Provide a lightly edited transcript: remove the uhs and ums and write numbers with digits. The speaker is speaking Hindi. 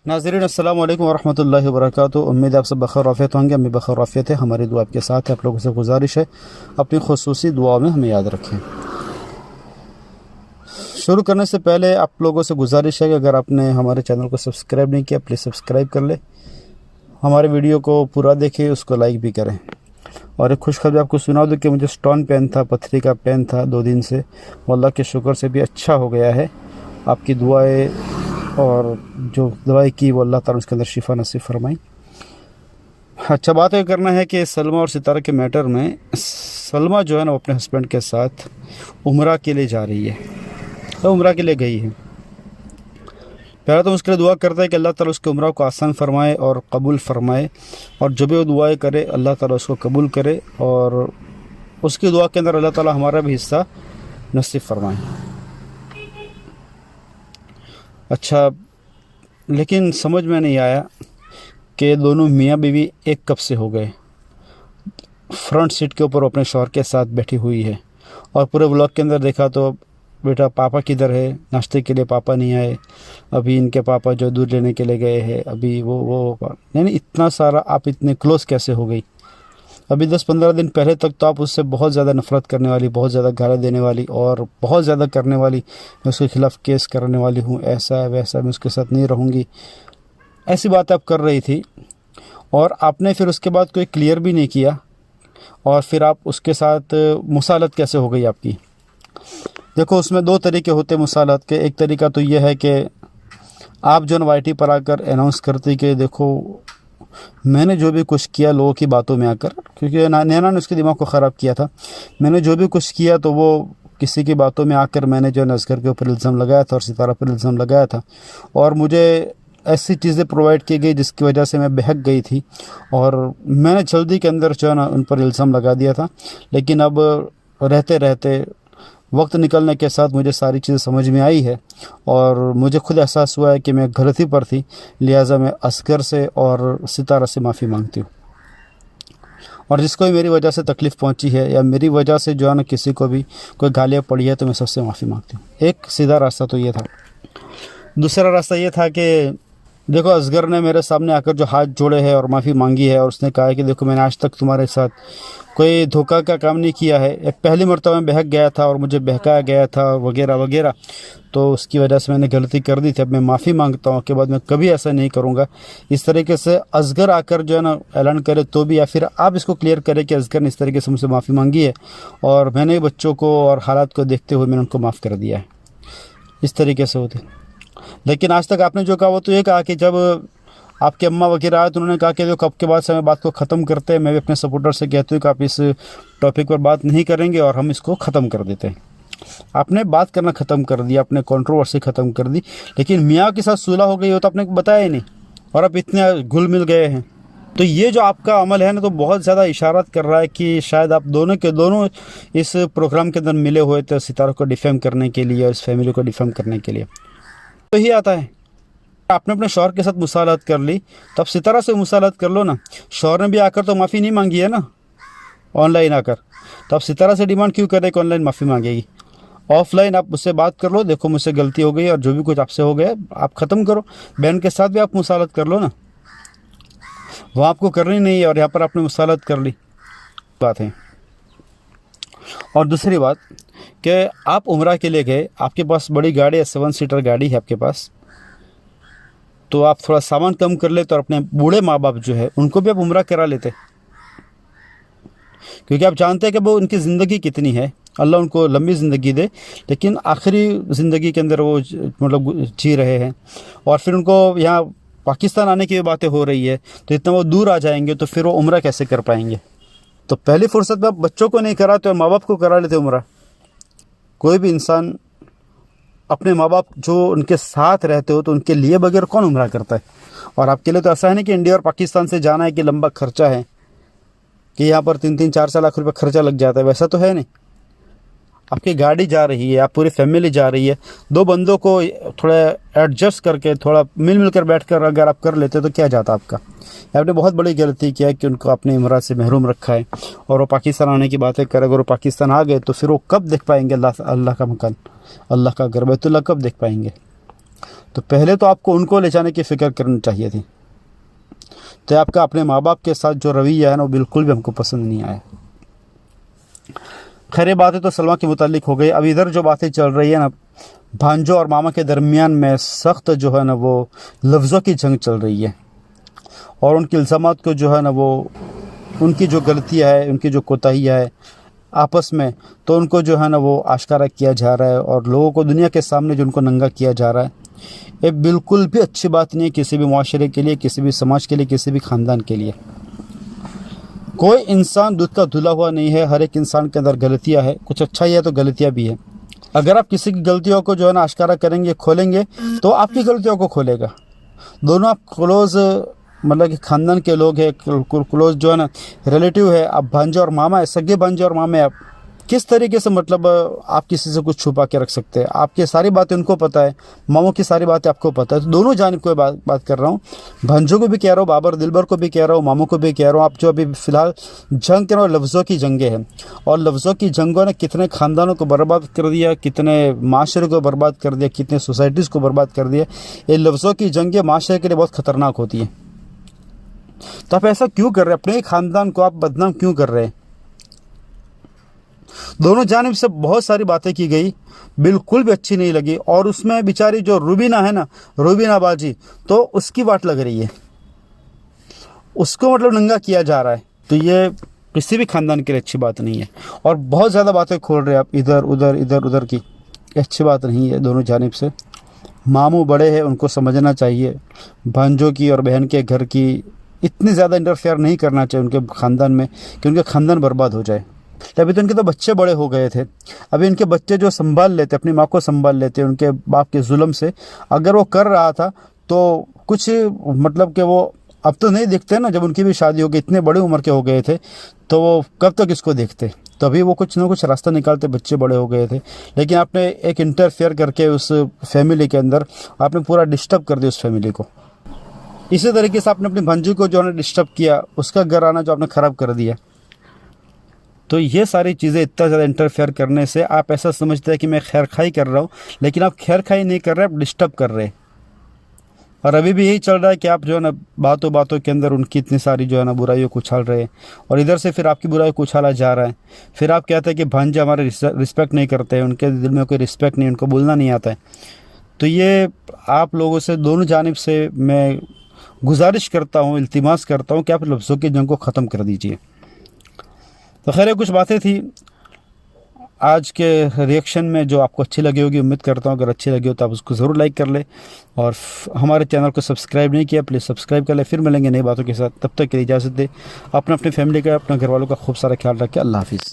नाज़रीन अस्सलाम वालेकुम वरहमतुल्लाहि वबरकातुहू। उम्मीद है आप सब बखैर आफियत होंगे। हम भी बखैर आफियत है। हमारी दुआ आपके साथ है। आप लोगों से गुजारिश है अपनी खुसूसी दुआ में हमें याद रखें। शुरू करने से पहले आप लोगों से गुजारिश है कि अगर आपने हमारे चैनल को सब्सक्राइब नहीं किया प्लीज़ सब्सक्राइब कर ले, हमारे वीडियो को पूरा देखें, उसको लाइक भी करें। और एक खुशखबरी आपको सुना दूँ कि मुझे स्टोन पेन था, पत्थरी का पेन था 2 दिन से, वो अल्लाह के शुक्र से भी अच्छा हो गया है। आपकी दुआएं और जो दवाई की वो अल्लाह ताला उसके अंदर शिफा नसीब फरमाई। अच्छा, बात ये करना है कि सलमा और सितारा के मैटर में, सलमा जो है ना वो अपने हस्बैंड के साथ उम्रा के लिए जा रही है, तो उम्रा के लिए गई है। पहले तो उसके लिए दुआ करता है कि अल्लाह ताला उसके उम्रा को आसान फरमाए और कबूल फरमाए, और जो भी वो दुआएं करे अल्लाह ताला उसको कबूल करे, और उसकी दुआ के अंदर अल्लाह ताला हमारा भी हिस्सा नसीब फरमाए। अच्छा, लेकिन समझ में नहीं आया कि दोनों मियाँ बीवी एक कब से हो गए। फ्रंट सीट के ऊपर अपने शौहर के साथ बैठी हुई है, और पूरे व्लॉग के अंदर देखा तो बेटा पापा किधर है, नाश्ते के लिए पापा नहीं आए, अभी इनके पापा जो दूध लेने के लिए गए हैं, अभी वो यानी इतना सारा, आप इतने क्लोज कैसे हो गई। अभी 10-15 दिन पहले तक तो आप उससे बहुत ज़्यादा नफ़रत करने वाली, बहुत ज़्यादा गाली देने वाली और बहुत ज़्यादा करने वाली, मैं उसके ख़िलाफ़ केस करने वाली हूँ, ऐसा है वैसा, मैं उसके साथ नहीं रहूँगी, ऐसी बात आप कर रही थी। और आपने फिर उसके बाद कोई क्लियर भी नहीं किया, और फिर आप उसके साथ मुसालत कैसे हो गई आपकी। देखो, उसमें 2 तरीके होते हैं मुसालत के। एक तरीका तो ये है कि आप जो वाईटी पर आकर अनाउंस करती कि देखो मैंने जो भी कुछ किया लोगों की बातों में आकर, क्योंकि नैना ने उसके दिमाग को ख़राब किया था, मैंने जो भी कुछ किया तो वो किसी की बातों में आकर मैंने जो असगर के ऊपर इल्ज़ाम लगाया था और सितारा पर इल्ज़ाम लगाया था, और मुझे ऐसी चीज़ें प्रोवाइड की गई जिसकी वजह से मैं बहक गई थी, और मैंने जल्दी के अंदर जो है ना उन पर इल्ज़ाम लगा दिया था। लेकिन अब रहते रहते वक्त निकलने के साथ मुझे सारी चीज़ें समझ में आई है, और मुझे खुद एहसास हुआ है कि मैं गलती पर थी, लिहाजा मैं असगर से और सितारा से माफ़ी मांगती हूँ। और जिसको भी मेरी वजह से तकलीफ़ पहुँची है या मेरी वजह से जो है ना किसी को भी कोई गालियाँ पड़ी है तो मैं सबसे माफ़ी मांगती हूँ। एक सीधा रास्ता तो ये था। दूसरा रास्ता ये था कि देखो, असगर ने मेरे सामने आकर जो हाथ जोड़े हैं और माफ़ी मांगी है, और उसने कहा है कि देखो मैंने आज तक तुम्हारे साथ कोई धोखा का काम नहीं किया है, एक पहली मरतबा मैं बहक गया था और मुझे बहकाया गया था वगैरह वगैरह, तो उसकी वजह से मैंने गलती कर दी थी, अब मैं माफ़ी मांगता हूँ, के बाद मैं कभी ऐसा नहीं करूँगा। इस तरीके से असगर आकर जो है ना ऐलान करे तो भी, या फिर आप इसको क्लियर करें कि असगर ने इस तरीके से मुझसे माफ़ी मांगी है और मैंने बच्चों को और हालात को देखते हुए मैंने उनको माफ़ कर दिया है। इस तरीके से होते। लेकिन आज तक आपने जो कहा वो तो ये कहा कि जब आपके अम्मा वगैरह आए तो उन्होंने कहा कि देखो अब के बाद से हमें बात को ख़त्म करते हैं। मैं भी अपने सपोर्टर से कहती हूँ कि आप इस टॉपिक पर बात नहीं करेंगे और हम इसको ख़त्म कर देते हैं। आपने बात करना ख़त्म कर दिया, आपने कंट्रोवर्सी ख़त्म कर दी, लेकिन मियाँ के साथ सुलह हो गई हो तो आपने बताया ही नहीं, और अब इतने घुल मिल गए हैं। तो ये जो आपका अमल है ना, तो बहुत ज़्यादा इशारत कर रहा है कि शायद आप दोनों के दोनों इस प्रोग्राम के अंदर मिले हुए थे सितारों को डिफेम करने के लिए और इस फैमिली को डिफेम करने के लिए। तो ही आता है, आपने अपने शौहर के साथ मुसालत कर ली, तब सितारा से मुसालत कर लो ना। शौहर ने भी आकर तो माफ़ी नहीं मांगी है ना ऑनलाइन आकर, तो आप सितारा से डिमांड क्यों करें कि ऑनलाइन माफ़ी मांगेगी। ऑफलाइन आप उससे बात कर लो, देखो मुझसे गलती हो गई और जो भी कुछ आपसे हो गया आप ख़त्म करो। बहन के साथ भी आप मुसालत कर लो ना, वहाँ आपको करनी नहीं है और यहाँ पर आपने मुसालत कर ली, बात है। और दूसरी बात कि आप उम्रा के लिए गए, आपके पास बड़ी गाड़ी है, 7 सीटर गाड़ी है आपके पास, तो आप थोड़ा सामान कम कर लेते और अपने बूढ़े माँ बाप जो है उनको भी आप उम्रा करा लेते, क्योंकि आप जानते हैं कि वो उनकी ज़िंदगी कितनी है। अल्लाह उनको लंबी ज़िंदगी दे, लेकिन आखिरी ज़िंदगी के अंदर वो मतलब जी रहे हैं, और फिर उनको यहाँ पाकिस्तान आने की बातें हो रही है, तो इतना वो दूर आ जाएंगे तो फिर वो उम्रा कैसे कर पाएंगे। तो पहली फुर्सत में आप बच्चों को नहीं कराते और माँ बाप को करा लेते उम्रा। कोई भी इंसान अपने माँ बाप जो उनके साथ रहते हो तो उनके लिए बगैर कौन उम्रा करता है। और आपके लिए तो ऐसा है नहीं कि इंडिया और पाकिस्तान से जाना है कि लंबा खर्चा है, कि यहाँ पर 3-4 लाख रुपए खर्चा लग जाता है, वैसा तो है नहीं। आपकी गाड़ी जा रही है, आप पूरी फैमिली जा रही है, 2 बंदों को थोड़ा एडजस्ट करके थोड़ा मिल कर बैठ कर अगर आप कर लेते तो क्या जाता आपका। आपने बहुत बड़ी गलती किया है कि उनको अपने इमरात से महरूम रखा है, और वो पाकिस्तान आने की बातें कर, अगर वो पाकिस्तान आ गए तो फिर वो कब देख पाएंगे अल्लाह का मकान, अल्लाह का घर बैतुल्लाह कब देख पाएंगे। तो पहले तो आपको उनको ले जाने की फ़िक्र करनी चाहिए थी। तो आपका अपने माँ बाप के साथ जो रवैया है ना, वो बिल्कुल भी हमको पसंद नहीं आया। खैर ये बातें तो सलमा के मुतालिक हो गई। अब इधर जो बातें चल रही है ना, भांजो और मामा के दरमियान में सख्त जो है ना वो लफ्ज़ों की जंग चल रही है, और उनके इल्ज़ामात को जो है ना वो, उनकी जो गलतियाँ है, उनकी जो कोताहियाँ है आपस में, तो उनको जो है ना वो आश्कारा किया जा रहा है, और लोगों को दुनिया के सामने जो उनको नंगा किया जा रहा है, ये बिल्कुल भी अच्छी बात नहीं है किसी भी माशरे के लिए, किसी भी समाज के लिए, किसी भी ख़ानदान के लिए। कोई इंसान दूध का धुला हुआ नहीं है, हर एक इंसान के अंदर गलतियाँ है, कुछ अच्छाई है तो गलतियाँ भी है। अगर आप किसी की गलतियों को जो है ना आश्कारा करेंगे, खोलेंगे, तो आपकी गलतियों को खोलेगा। दोनों आप क्लोज़ मतलब कि ख़ानदान के लोग हैं, क्लोज़ जो है ना रिलेटिव है, आप भांजे और मामा है, सगे भांजे और मामे। आप किस तरीके से मतलब आप किसी से कुछ छुपा के रख सकते हैं? आपकी सारी बातें उनको पता है, मामों की सारी बातें आपको पता है। तो दोनों जानिब को बात कर रहा हूँ, भांजों को भी कह रहा हूँ, बाबर दिलबर को भी कह रहा हूँ, मामों को भी कह रहा हूँ। आप जो अभी फ़िलहाल जंग कर रहे हो, लफ्ज़ों की जंगें हैं, और लफ्ज़ों की जंगों ने कितने ख़ानदानों को बर्बाद कर दिया, कितने माशरे को बर्बाद कर दिया, कितने सोसाइटीज़ को बर्बाद कर दिया। ये लफ्ज़ों की जंगें माशरे के लिए बहुत ख़तरनाक होती हैं। तो आप ऐसा क्यों कर रहे हैं? अपने ख़ानदान को आप बदनाम क्यों कर रहे हैं? दोनों जानिब से बहुत सारी बातें की गई, बिल्कुल भी अच्छी नहीं लगी। और उसमें बेचारी जो रूबीना है ना, रूबीना बाजी, तो उसकी बात लग रही है, उसको मतलब नंगा किया जा रहा है। तो ये किसी भी ख़ानदान के लिए अच्छी बात नहीं है। और बहुत ज़्यादा बातें खोल रहे हैं आप इधर उधर की, अच्छी बात नहीं है दोनों जानिब से। मामू बड़े हैं, उनको समझना चाहिए भांजों की और बहन के घर की इतनी ज़्यादा इंटरफेयर नहीं करना चाहिए उनके ख़ानदान में कि उनके ख़ानदान बर्बाद हो जाए। अभी तो इनके तो बच्चे बड़े हो गए थे, अभी इनके बच्चे जो संभाल लेते, अपनी माँ को संभाल लेते उनके बाप के जुल्म से, अगर वो कर रहा था तो कुछ मतलब कि वो अब तो नहीं देखते ना, जब उनकी भी शादी हो गई, इतने बड़े उम्र के हो गए थे, तो वो कब तक इसको देखते? तभी वो कुछ ना कुछ रास्ता निकालते, बच्चे बड़े हो गए थे। लेकिन आपने एक इंटरफेयर करके उस फैमिली के अंदर आपने पूरा डिस्टर्ब कर दिया उस फैमिली को। इसी तरीके से आपने अपनी भांजी को जो है डिस्टर्ब किया, उसका घर आना जो आपने ख़राब कर दिया। तो ये सारी चीज़ें इतना ज़्यादा इंटरफेयर करने से आप ऐसा समझते हैं कि मैं खैर खाई कर रहा हूँ, लेकिन आप खैर खाई नहीं कर रहे, आप डिस्टर्ब कर रहे हैं। और अभी भी यही चल रहा है कि आप जो है ना बातों बातों के अंदर उनकी इतनी सारी जो है ना बुराइयों को उछाल रहे हैं, और इधर से फिर आपकी बुराई को उछाला जा रहा है। फिर आप कहते हैं कि भांजे हमारे रिस्पेक्ट नहीं करते हैं, उनके दिल में कोई रिस्पेक्ट नहीं, उनको बोलना नहीं आता है। तो ये आप लोगों से, दोनों जानिब से मैं गुजारिश करता हूँ, इल्तिमास करता हूँ कि आप लफ्ज़ों की जंग को ख़त्म कर दीजिए। तो खैर कुछ बातें थी आज के रिएक्शन में जो आपको अच्छी लगी होगी, उम्मीद करता हूँ अगर अच्छी लगी हो तो आप उसको ज़रूर लाइक कर ले, और हमारे चैनल को सब्सक्राइब नहीं किया प्लीज़ सब्सक्राइब कर ले। फिर मिलेंगे नई बातों के साथ, तब तक के लिए इजाज़त दे। अपने फैमिली का, अपने घर वालों का खूब सारा ख्याल रखें। अल्लाह हाफिज़।